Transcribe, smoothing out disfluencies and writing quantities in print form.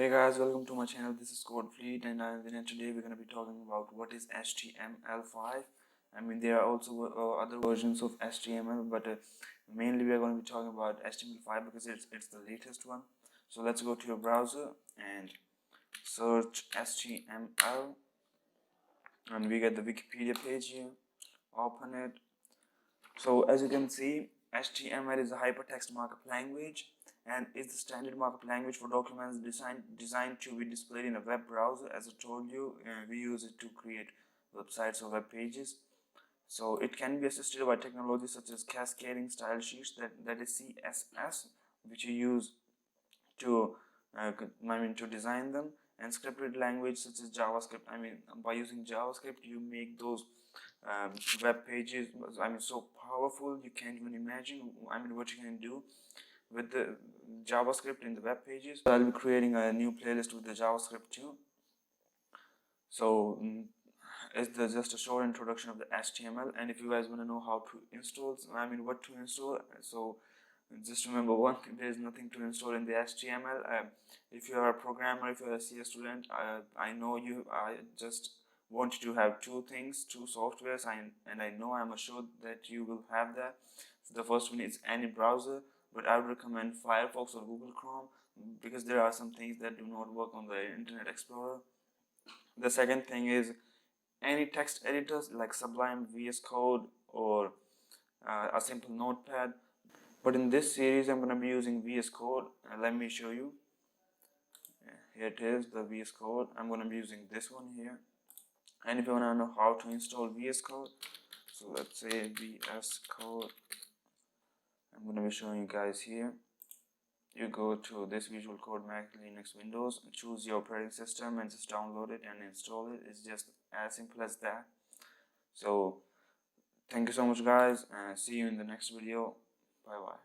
Hey guys, welcome to my channel. This is Code Fleet, and today we're going to be talking about what is HTML5. I mean, there are also other versions of HTML, but mainly we are going to be talking about HTML5 because it's the latest one. So let's go to your browser and search HTML, and we get the Wikipedia page here. Open it. So as you can see, HTML is a hypertext markup language and is the standard markup language for documents designed to be displayed in a web browser. As I told you, we use it to create websites or web pages. So it can be assisted by technology such as cascading style sheets, that is CSS, which you use to to design them, and scripted language such as JavaScript. By using JavaScript you make those web pages so powerful you can't even imagine what you can do with the JavaScript in the web pages. I'll be creating a new playlist with the JavaScript too. So it's just a short introduction of the HTML, and if you guys want to know how to install, what to install, so just remember one thing: there is nothing to install in the HTML. If you are a programmer, if you are a CS student, I know you. I just want you to have two softwares, and I know I'm assured that you will have that. So the first one is any browser, but I would recommend Firefox or Google Chrome because there are some things that do not work on the Internet Explorer. The second thing is any text editors like Sublime, VS Code, or a simple notepad. But in this series I'm going to be using VS Code. Let me show you. Here it is, the VS Code. I'm going to be using this one here. And if you want to know how to install VS Code, so let's say VS Code, I'm going to be showing you guys here. You go to this Visual Code Mac, Linux, Windows, and choose your operating system and just download it and install it. It's just as simple as that. So thank you so much guys, and see you in the next video. Bye bye.